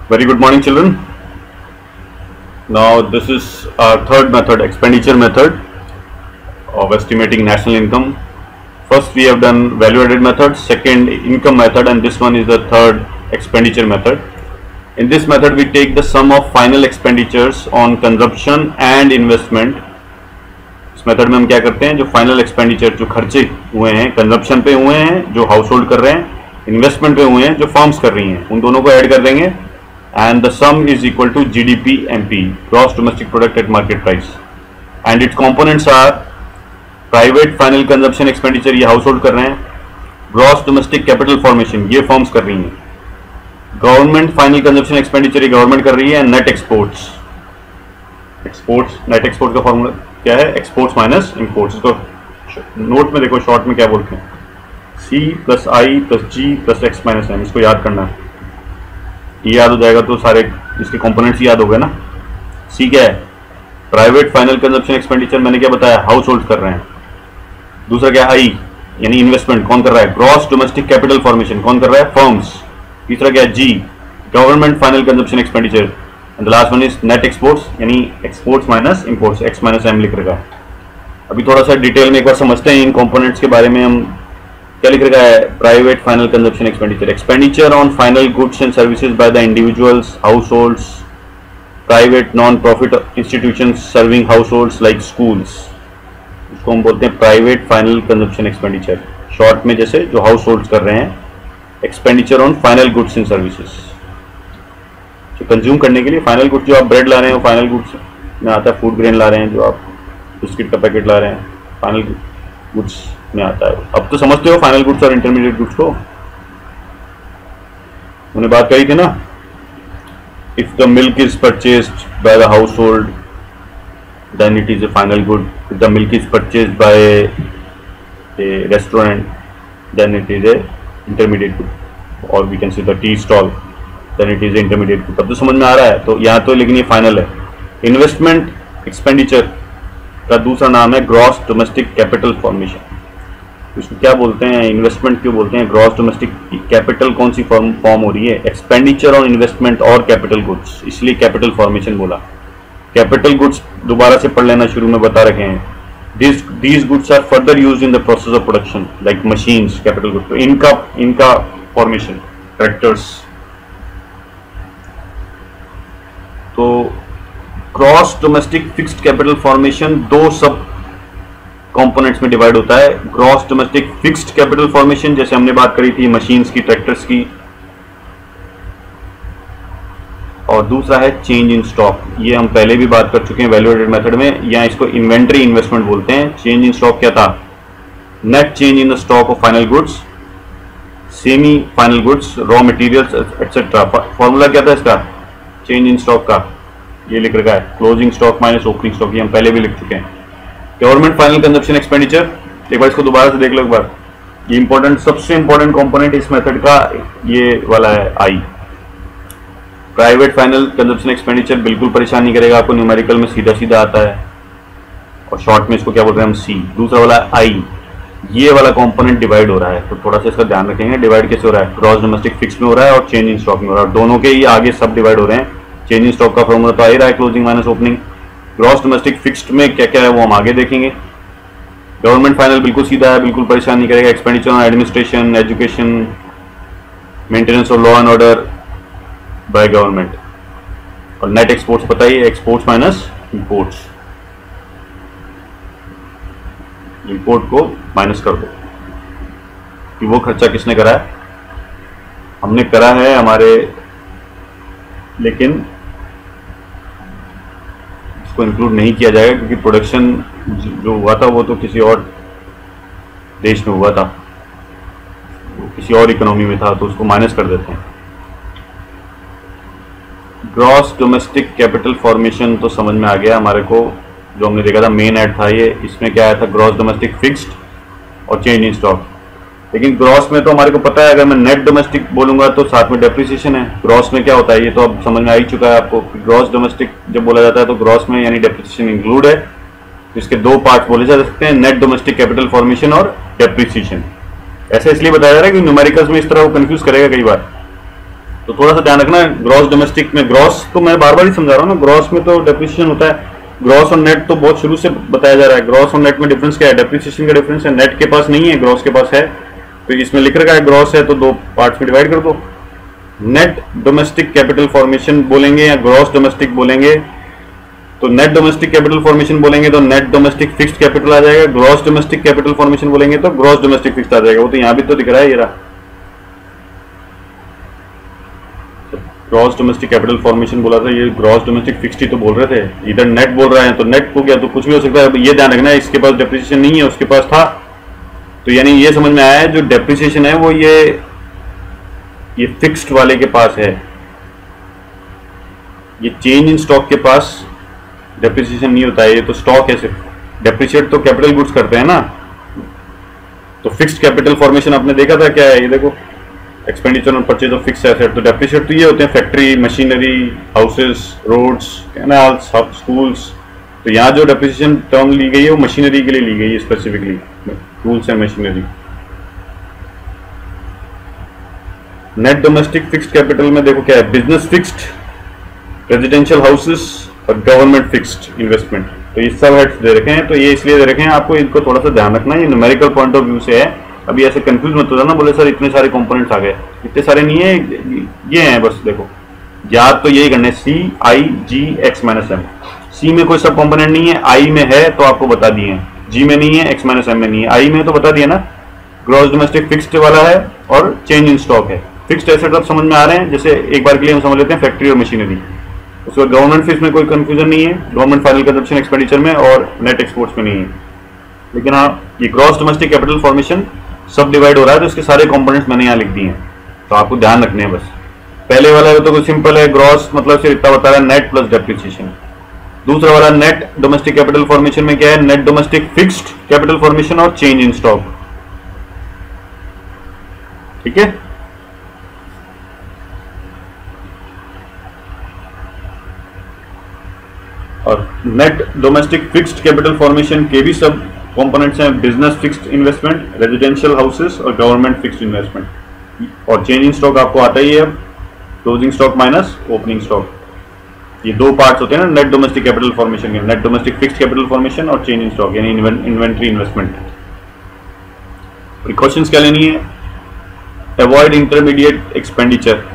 Very good morning, children. Now, this is our third method, expenditure method of estimating national income. First, we have done value-added method, second, income method, and this one is the third expenditure method. In this method, we take the sum of final expenditures on consumption and investment. इस method में हम क्या करते हैं, जो final expenditure जो खर्चे हुए हैं कंजप्शन पे हुए हैं, जो हाउस होल्ड कर रहे हैं, इन्वेस्टमेंट पे हुए हैं जो फर्म्स कर रही हैं, उन दोनों को ऐड कर देंगे and the sum is equal to GDP MP, gross domestic product at market price, and its components are private final consumption expenditure, ये हाउस होल्ड कर रहे हैं, gross domestic capital formation, ये फर्म्स कर रही हैं, गवर्नमेंट फाइनल कंजप्शन एक्सपेंडिचर ये government कर रही है, नेट एक्सपोर्ट्स, नेट एक्सपोर्ट का फॉर्मूला क्या है, एक्सपोर्ट्स माइनस इम्पोर्ट्स। इसको नोट में देखो, शॉर्ट में क्या बोलते हैं, C plus I plus G plus X minus M, इसको याद करना है, ये याद हो जाएगा तो सारे इसके कंपोनेंट्स याद हो गए ना। सी क्या है, प्राइवेट फाइनल कंजप्शन एक्सपेंडिचर, मैंने क्या बताया, हाउस होल्ड कर रहे हैं। दूसरा क्या, आई यानी इन्वेस्टमेंट, कौन कर रहा है, ग्रॉस डोमेस्टिक कैपिटल फॉर्मेशन, कौन कर रहा है, फर्म्स। तीसरा क्या, जी government final consumption expenditure, and the last one is net exports यानी exports minus imports, X minus M लिख रखा है। अभी थोड़ा सा डिटेल में एक बार समझते हैं इन कंपोनेंट्स के बारे में। हम क्या लिख रखा है, private final consumption expenditure, expenditure on final goods and services by the individuals, house holds, private non profit institutions serving house holds like schools, इसको हम बोलते हैं private final consumption expenditure. Short में जैसे जो हाउस होल्ड्स कर रहे हैं, expenditure on final goods and services, जो कंज्यूम करने के लिए फाइनल गुड्स, जो आप ब्रेड ला रहे हैं वो फाइनल गुड्स में आता है, फूड ग्रेन ला रहे हैं, जो आप बिस्किट का पैकेट ला रहे हैं फाइनल गुड्स में आता है। अब तो समझते हो फाइनल गुड्स और इंटरमीडिएट गुड्स को, उन्हें बात कही थी ना। If the milk is purchased by the household then it is a final good, if the milk is purchased by a restaurant then it is a intermediate good, और we can see the tea stall then it is intermediate good. अब तो समझ में आ रहा है, तो यहाँ तो लेकिन ये फाइनल है। इन्वेस्टमेंट एक्सपेंडिचर का दूसरा नाम है ग्रॉस डोमेस्टिक कैपिटल फॉर्मेशन। इसको क्या बोलते हैं, इन्वेस्टमेंट क्यों बोलते हैं, ग्रॉस डोमेस्टिक कैपिटल कौन सी फॉर्म हो रही है, एक्सपेंडिचर ऑन इन्वेस्टमेंट और कैपिटल गुड्स, इसलिए कैपिटल फॉर्मेशन बोला। कैपिटल गुड्स दोबारा से पढ़ लेना, शुरू में बता रखे हैं, these goods are further used in the process of production like machines, capital goods, तो इनका फॉर्मेशन, ट्रैक्टर्स। तो gross domestic fixed capital formation दो सब कंपोनेंट्स में डिवाइड होता है। Gross domestic fixed capital formation, जैसे हमने बात करी थी मशीन्स की, ट्रैक्टर्स की, और दूसरा है चेंज इन स्टॉक, ये हम पहले भी बात कर चुके हैं वैल्यू एडेड मेथड में, या इसको इन्वेंट्री इन्वेस्टमेंट बोलते हैं। चेंज इन स्टॉक क्या था, net change in the stock of final goods, semi final goods, raw materials etcetera. Formula क्या था इसका, चेंज इन स्टॉक का, ये लिख रखा है, closing stock minus opening stock, ये हम पहले भी लिख चुके हैं। गवर्नमेंट फाइनल कंजप्शन एक्सपेंडिचर, एक बार इसको दोबारा से देख लो एक बार, ये इंपॉर्टेंट, सबसे इंपॉर्टेंट कंपोनेंट इस मेथड का ये वाला है, आई। प्राइवेट फाइनल कंजप्शन एक्सपेंडिचर बिल्कुल परेशान नहीं करेगा आपको, न्यूमेरिकल में सीधा सीधा आता है, और शॉर्ट में इसको क्या बोलते हैं हम, सी। दूसरा वाला आई, ये वाला कंपोनेंट डिवाइड हो रहा है, तो थोड़ा सा इसका ध्यान रखेंगे, डिवाइड कैसे हो रहा है, ग्रॉस डोमेस्टिक फिक्स में हो रहा है और चेंज इन स्टॉक में हो रहा है, दोनों के ही आगे सब डिवाइड हो रहे हैं। चेंज इन स्टॉक का फॉर्मूला तो आ ही रहा है, closing minus opening. Gross domestic fixed में क्या क्या है वो हम आगे देखेंगे। गवर्नमेंट फाइनल बिल्कुल सीधा है, बिल्कुल परेशान नहीं करेगा, expenditure on administration, education, maintenance of law and order by government. और नेट एक्सपोर्ट्स पता ही है, एक्सपोर्ट्स माइनस इंपोर्ट्स, इंपोर्ट को माइनस कर दो कि वो खर्चा किसने करा है, हमने करा है हमारे, लेकिन इसको इंक्लूड नहीं किया जाएगा क्योंकि प्रोडक्शन जो हुआ था वो तो किसी और देश में हुआ था, वो किसी और इकोनॉमी में था, तो उसको माइनस कर देते हैं। ग्रॉस डोमेस्टिक कैपिटल फॉर्मेशन तो समझ में आ गया हमारे को, जो हमने देखा था मेन ऐड था ये, इसमें क्या आया था, ग्रॉस डोमेस्टिक फिक्स्ड और चेंज इन स्टॉक। लेकिन ग्रॉस में तो हमारे को पता है, अगर मैं नेट डोमेस्टिक बोलूंगा तो साथ में डेप्रिसिएशन है। ग्रॉस में क्या होता है ये तो अब समझ में आ ही चुका है आपको, ग्रॉस डोमेस्टिक जब बोला जाता है तो ग्रॉस में यानी डेप्रिसिएशन इंक्लूड है। इसके दो पार्ट बोले जा सकते हैं, नेट डोमेस्टिक कैपिटल फॉर्मेशन और डेप्रिसिएशन। ऐसा इसलिए बताया जा रहा है कि न्यूमेरिकल्स में इस तरह वो कंफ्यूज करेगा कई बार। तो थोड़ा सा ध्यान रखना, ग्रॉस डोमेस्टिक में, ग्रॉस तो मैं बार बार ही समझा रहा हूँ ना, ग्रॉस में तो डेप्रिसिएशन होता है, ग्रॉस और नेट तो बहुत शुरू से बताया जा रहा है। ग्रॉस और नेट में डिफरेंस क्या है? डेप्रिसिएशन का डिफरेंस है, नेट के पास नहीं है, ग्रॉस के पास है। तो इसमें लिख रखा है ग्रॉस है तो दो पार्ट्स में डिवाइड कर दो। नेट डोमेस्टिक कैपिटल फॉर्मेशन बोलेंगे या ग्रॉस डोमेस्टिक बोलेंगे? तो नेट डोमेस्टिक कैपिटल फॉर्मेशन बोलेंगे तो नेट डोमेस्टिक फिक्स्ड कैपिटल आ जाएगा, ग्रॉस डोमेस्टिक कैपिटल फॉर्मेशन बोलेंगे तो ग्रॉस डोमेस्टिक फिक्स्ड आ जाएगा। वो तो यहां भी तो दिख रहा है, ये रहा ग्रॉस डोमेस्टिक कैपिटल फॉर्मेशन बोला था, ये ग्रॉस डोमेस्टिक फिक्स्ड ही तो बोल रहे थे। इधर नेट बोल रहा है तो नेट को क्या, तो कुछ भी हो सकता है। ये ध्यान रखना है, इसके पास डेप्रिसिएशन नहीं है, उसके पास था। तो यानी ये समझ में आया है जो डेप्रिसिएशन है वो ये फिक्स्ड वाले के पास है, ये चेंज इन स्टॉक के पास डेप्रिसिएशन नहीं होता है, ये तो स्टॉक है सिर्फ। डेप्रिशिएट तो कैपिटल गुड्स करते हैं ना। तो फिक्स्ड कैपिटल फॉर्मेशन आपने देखा था क्या है, ये देखो expenditure on purchase of fixed asset. तो डेप्रिशिएट तो ये होते हैं factory, machinery, houses, roads, canals, schools. तो यहाँ जो डेप्रिसिएशन टर्म ली गई है वो मशीनरी के लिए ली गई है specifically, tools and machinery. Net domestic fixed capital में देखो क्या है, बिजनेस फिक्स्ड, रेजिडेंशियल हाउसेस और गवर्नमेंट फिक्स्ड इन्वेस्टमेंट। तो ये सब हेड्स दे रखे हैं, तो ये इसलिए दे रखे हैं आपको, इनको थोड़ा सा ध्यान रखना है, ये न्यूमेरिकल पॉइंट ऑफ व्यू से है। अभी ऐसे कंफ्यूज मत हो जाना, बोले सर इतने सारे कंपोनेंट्स आ गए, इतने सारे नहीं है, ये हैं बस। देखो याद तो यही करने, सी आई जी एक्स माइनस एम। सी में कोई सब कंपोनेंट नहीं है, आई में है तो आपको बता दिए, जी में नहीं है, एक्स माइनस एम में नहीं है, आई में तो बता दिया ना। ग्रॉस डोमेस्टिक फिक्स्ड वाला है और चेंज इन स्टॉक है। फिक्स्ड एसेट अब समझ में आ रहे हैं, जैसे एक बार के लिए हम समझ लेते हैं फैक्ट्री और मशीनरी। उसके बाद गवर्नमेंट फीस में कोई कंफ्यूजन नहीं है, गवर्नमेंट फाइनल कंजप्शन एक्सपेंडिचर में और नेट एक्सपोर्ट्स में नहीं है। लेकिन हाँ, ये ग्रॉस डोमेस्टिक कैपिटल फॉर्मेशन सब डिवाइड हो रहा है, तो इसके सारे कंपोनेंट्स मैंने यहाँ लिख दिए हैं, तो आपको ध्यान रखने हैं बस। पहले वाला तो कुछ सिंपल है, ग्रॉस मतलब सिर्फ इतना बता रहा है, नेट प्लस डेप्रिसिएशन। दूसरा वाला नेट डोमेस्टिक कैपिटल फॉर्मेशन में क्या है, net domestic fixed capital formation और चेंज इन स्टॉक। ठीक है, और net domestic fixed capital formation के भी सब कंपोनेंट्स हैं, business fixed investment, residential houses और गवर्नमेंट फिक्स्ड इन्वेस्टमेंट। और चेंज इन स्टॉक आपको आता ही है, closing stock minus opening stock. ये दो पार्ट्स होते हैं ना नेट डोमेस्टिक कैपिटल फॉर्मेशन के, net domestic fixed capital formation और चेंज इन स्टॉक यानी इन्वेंट्री इन्वेस्टमेंट। प्रिकॉशंस क्या लेनी है, avoid intermediate expenditure.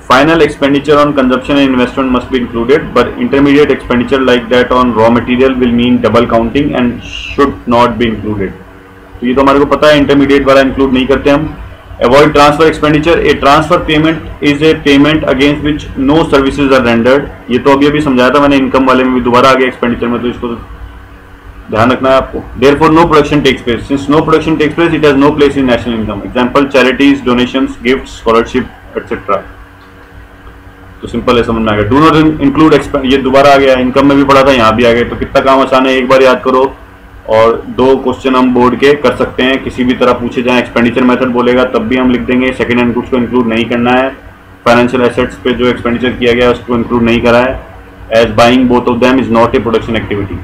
Final expenditure on consumption and investment must be included, but intermediate expenditure like that on raw material will mean double counting and should not be included. तो ये तो हमारे को पता है, इंटरमीडिएट वाला इंक्लूड नहीं करते हम। Avoid transfer expenditure. A transfer payment is a payment against which no services are rendered. ये तो अभी समझाया था मैंने, इनकम वाले में भी दोबारा आ गया एक्सपेंडिचर में, तो इसको तो ध्यान रखना है आपको। Therefore no production takes place. Since no production takes place, it has no place in national income. Example: charities, donations, gifts, scholarship, etc. तो सिंपल है, समझ में आ गया। डू नॉट इंक्लूड एक्सपेंड, ये दोबारा आ गया, इनकम में भी पढ़ा था, यहाँ भी आ गया। तो कितना काम आसान है, एक बार याद करो। और दो क्वेश्चन हम बोर्ड के कर सकते हैं, किसी भी तरह पूछे जाए, एक्सपेंडिचर मेथड बोलेगा तब भी हम लिख देंगे। सेकंड हैंड गुड्स को इंक्लूड नहीं करना है, फाइनेंशियल एसेट्स पे जो एक्सपेंडिचर किया गया उसको इंक्लूड नहीं करा है, as buying both of them is not a production activity.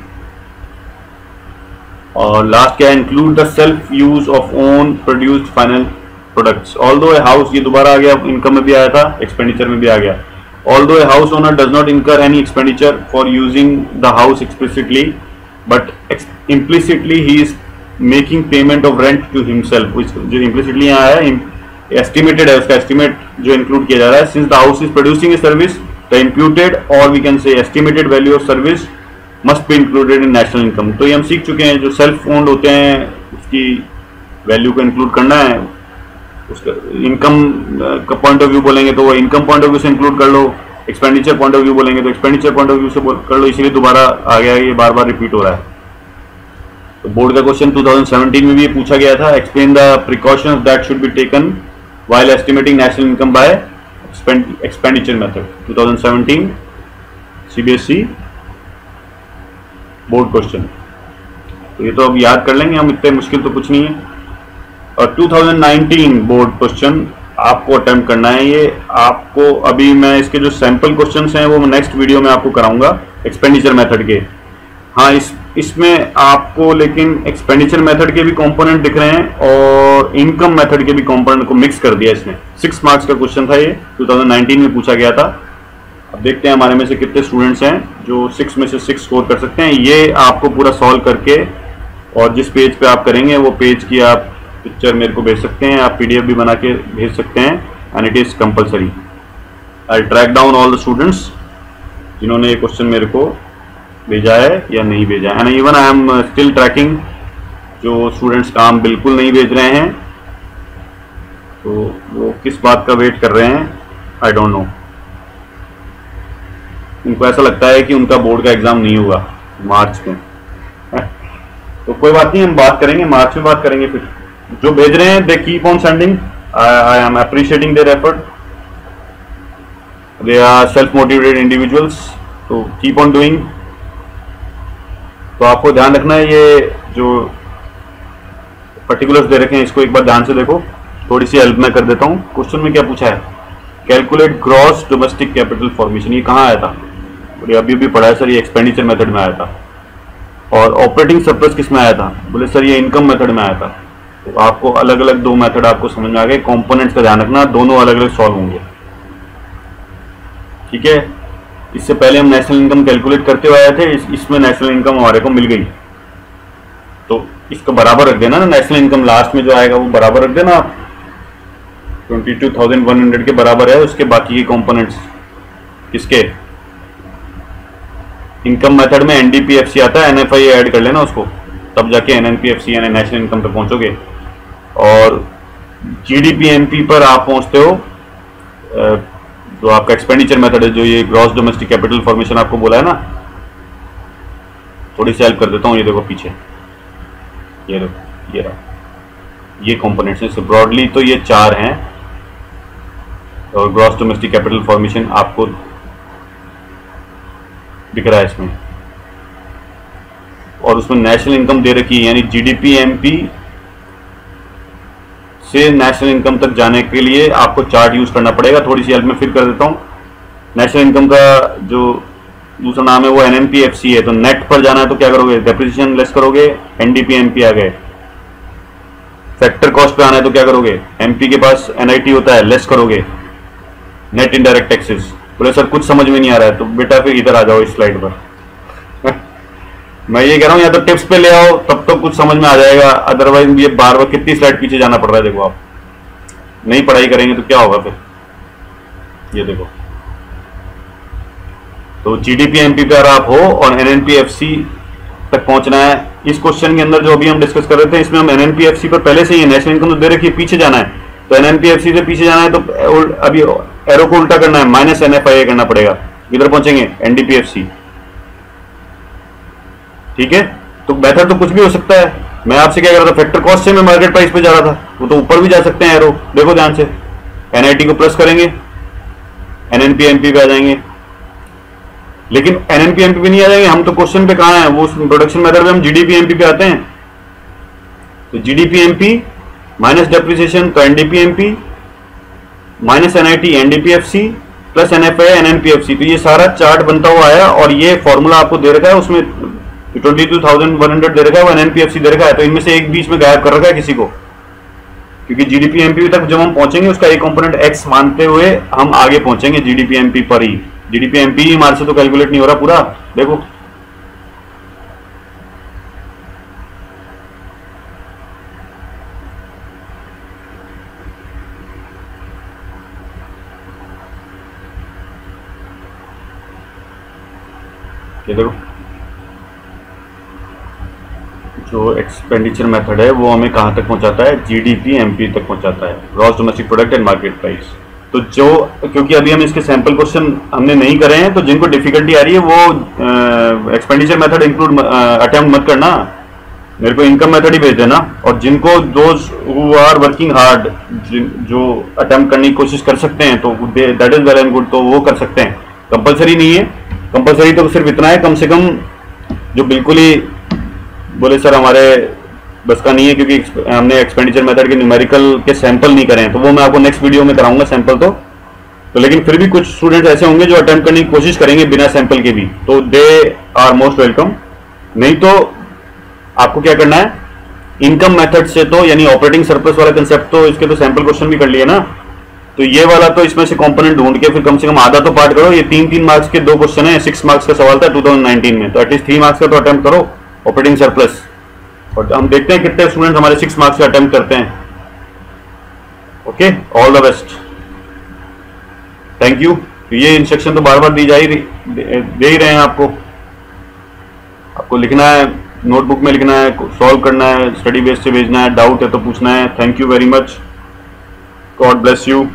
और लास्ट क्या है, include the self use of own produced final products. Although a house, ये दोबारा आ गया, इनकम में भी आया था, एक्सपेंडिचर में भी आ गया। Although a house owner does not incur any expenditure for using the house explicitly, but implicitly he is making payment of rent to himself, which जो implicitly यहाँ है, estimated है, उसका estimate जो include किया जा रहा है। Since the house is producing a service, the imputed or we can say estimated value of service must be included in national income। तो ये हम सीख चुके हैं, जो self owned होते हैं उसकी वैल्यू को इंक्लूड करना है। उसका इनकम का पॉइंट ऑफ व्यू बोलेंगे तो वो इनकम पॉइंट ऑफ व्यू से इंक्लूड कर लो, एक्सपेंडिचर पॉइंट ऑफ व्यू बोलेंगे तो एक्सपेंडिचर पॉइंट ऑफ व्यू से कर लो, इसीलिए दोबारा आ गया, ये बार बार रिपीट हो रहा है। तो बोर्ड का क्वेश्चन 2017 में भी पूछा गया था, explain the precautions that should be taken while estimating national income by expenditure method. 2017 CBSE board question, तो ये तो अब याद कर लेंगे हम, इतने मुश्किल तो कुछ नहीं है। और 2019 बोर्ड क्वेश्चन आपको अटेम्प्ट करना है, ये आपको अभी मैं इसके जो सैंपल क्वेश्चंस हैं वो नेक्स्ट वीडियो में आपको कराऊंगा एक्सपेंडिचर मेथड के। हाँ, इस इसमें आपको लेकिन एक्सपेंडिचर मेथड के भी कंपोनेंट दिख रहे हैं और इनकम मेथड के भी कंपोनेंट को मिक्स कर दिया इसमें। 6 मार्क्स का क्वेश्चन था ये, 2019 में पूछा गया था। अब देखते हैं हमारे में से कितने स्टूडेंट्स हैं जो 6 में से 6 स्कोर कर सकते हैं। ये आपको पूरा सॉल्व करके और जिस पेज पे आप करेंगे वो पेज की आप पिक्चर मेरे को भेज सकते हैं, आप PDF भी बना के भेज सकते हैं, and it is compulsory. I track down all the students जिन्होंने ये क्वेश्चन मेरे को भेजा है या नहीं भेजा है, and even I am still tracking जो स्टूडेंट्स काम बिल्कुल नहीं भेज रहे हैं, तो वो किस बात का वेट कर रहे हैं आई डोंट नो। उनको ऐसा लगता है कि उनका बोर्ड का एग्जाम नहीं हुआ मार्च में। तो कोई बात नहीं, हम बात करेंगे मार्च में, बात करेंगे। फिर जो भेज रहे हैं they keep on sending, I am appreciating their effort, they are self motivated individuals, तो कीप ऑन डूइंग। तो आपको ध्यान रखना है ये जो पर्टिकुलर्स दे रखे हैं इसको एक बार ध्यान से देखो, थोड़ी सी हेल्प मैं कर देता हूँ। क्वेश्चन में क्या पूछा है, calculate gross domestic capital formation, ये कहाँ आया था? बोले अभी अभी पढ़ा है सर, ये एक्सपेंडिचर मेथड में आया था। और ऑपरेटिंग सरप्लस किस में आया था? बोले सर ये इनकम मेथड में आया था। तो आपको अलग अलग दो मेथड आपको समझ में आ गए, कंपोनेंट्स का ध्यान रखना, दोनों अलग अलग सॉल्व होंगे, ठीक है। इससे पहले हम नेशनल इनकम कैलकुलेट करते हुए आए थे, इसमें नेशनल इनकम हमारे को मिल गई, तो इसको बराबर रख देना ना, नेशनल इनकम लास्ट में जो आएगा वो बराबर रख देना आप, 22,100 के बराबर है उसके बाकी के कंपोनेंट्स किसके, इनकम मेथड में NDPFC आता है, NFI ऐड कर लेना उसको, तब जाके NNPFC यानी नेशनल इनकम तक पहुंचोगे। और GDP-MP पर आप पहुंचते हो, जो आपका एक्सपेंडिचर मेथड है, जो ये ग्रॉस डोमेस्टिक कैपिटल फॉर्मेशन आपको बोला है ना, थोड़ी सी हेल्प कर देता हूँ। ये देखो पीछे, ये देखो ये रहा, ये कंपोनेंट्स हैं। ब्रॉडली तो ये 4 हैं, और ग्रॉस डोमेस्टिक कैपिटल फॉर्मेशन आपको दिख रहा है इसमें, और उसमें नेशनल इनकम दे रखी है, यानी GDP-MP से नेशनल इनकम तक जाने के लिए आपको चार्ट यूज करना पड़ेगा। थोड़ी सी हेल्प में फिर कर देता हूँ। नेशनल इनकम का जो दूसरा नाम है वो NNPFC है, तो नेट पर जाना है तो क्या करोगे, डेप्रिसिएशन लेस करोगे, NDP-MP आ गए। फैक्टर कॉस्ट पे आना है तो क्या करोगे, MP के पास NIT होता है, लेस करोगे, नेट इनडायरेक्ट टैक्सेस। बोले सर कुछ समझ में नहीं आ रहा है, तो बेटा फिर इधर आ जाओ इस स्लाइड पर। मैं ये कह रहा हूँ, या तो टिप्स पे ले आओ तब तो कुछ समझ में आ जाएगा, अदरवाइज ये बार बार कितनी स्लाइड पीछे जाना पड़ रहा है। देखो आप नहीं पढ़ाई करेंगे तो क्या होगा फिर, ये देखो। तो GDP-MP पे आप हो और NNPFC तक पहुंचना है। इस क्वेश्चन के अंदर जो अभी हम डिस्कस कर रहे थे, इसमें हम NNPFC पर पहले से ही, नेशनल इनकम तो दे रखी है, पीछे जाना है, तो NNPFC से पीछे जाना है तो अभी एरो को उल्टा करना है, -NFIA करना पड़ेगा, इधर पहुंचेंगे NDPFC, ठीक है। तो मेथड तो कुछ भी हो सकता है। मैं आपसे क्या कर रहा था, फैक्टर कॉस्ट से मैं मार्केट प्राइस पे जा रहा था, वो तो ऊपर भी जा सकते हैं एरो, देखो ध्यान से। NIT को प्लस करेंगे, NNP-MP पे आ जाएंगे, लेकिन NNP-MP पे नहीं आ जाएंगे हम, तो क्वेश्चन पे कहाँ है, वो प्रोडक्शन मेथड पे हम GDP-MP पे आते हैं। तो GDP-MP माइनस डेप्रिसिएशन तो NDP-MP, minus NIT NDPFC, plus NFI NNPFC, तो ये सारा चार्ट बनता हुआ आया। और ये फॉर्मूला आपको दे रखा है, उसमें 22,100 दे रखा है, वो NNPFC दे रखा है, तो इनमें से एक बीच में गायब कर रखा है किसी को, क्योंकि GDP-MP तक जब हम पहुंचेंगे उसका एक कंपोनेंट X मानते हुए हम आगे पहुंचेंगे GDP-MP पर ही। GDP-MP ही हमारे से तो कैलकुलेट नहीं हो रहा पूरा, देखो ये देखो, जो एक्सपेंडिचर मेथड है वो हमें कहाँ तक पहुंचाता है, GDP-MP तक पहुंचाता है, gross domestic product and market price. तो जो, क्योंकि अभी हम इसके सैंपल क्वेश्चन हमने नहीं करे हैं, तो जिनको डिफिकल्टी आ रही है वो एक्सपेंडिचर मेथड इंक्लूड अटेम्प्ट मत करना, मेरे को इनकम मेथड ही भेज देना। और जिनको those who are working hard, जो अटेम्प्ट करने की कोशिश कर सकते हैं, तो that is well and good, तो वो कर सकते हैं। कंपलसरी नहीं है, कंपलसरी तो सिर्फ इतना है, कम से कम जो बिल्कुल ही बोले सर हमारे बस का नहीं है, क्योंकि हमने एक्सपेंडिचर मेथड के न्यूमेरिकल के सैंपल नहीं करे हैं, तो वो मैं आपको नेक्स्ट वीडियो में कराऊंगा सैंपल। तो लेकिन फिर भी कुछ स्टूडेंट्स ऐसे होंगे जो अटेम्प्ट करने की कोशिश करेंगे बिना सैंपल के भी, तो दे आर मोस्ट वेलकम। नहीं तो आपको क्या करना है, इनकम मेथड से तो यानी ऑपरेटिंग सरप्लस वाला कंसेप्ट तो इसके तो सैंपल क्वेश्चन भी कर लिए ना, तो ये वाला तो इसमें से कंपोनेंट ढूंढ के फिर कम से कम आधा तो पार्ट करो। ये 3-3 मार्क्स के 2 क्वेश्चन है, 6 मार्क्स का सवाल था 2019 में, तो एटलीस्ट 3 मार्क्स का तो अटेम्प्ट करो ऑपरेटिंग सरप्लस। और हम देखते हैं कितने स्टूडेंट हमारे 6 मार्क्स का अटेम्प्ट करते हैं। Okay, all the best, thank you. ये इंस्ट्रक्शन तो बार बार दे ही रहे हैं आपको। आपको लिखना है, नोटबुक में लिखना है, सॉल्व करना है, स्टडी बेस से भेजना है, डाउट है तो पूछना है। Thank you very much, God bless you.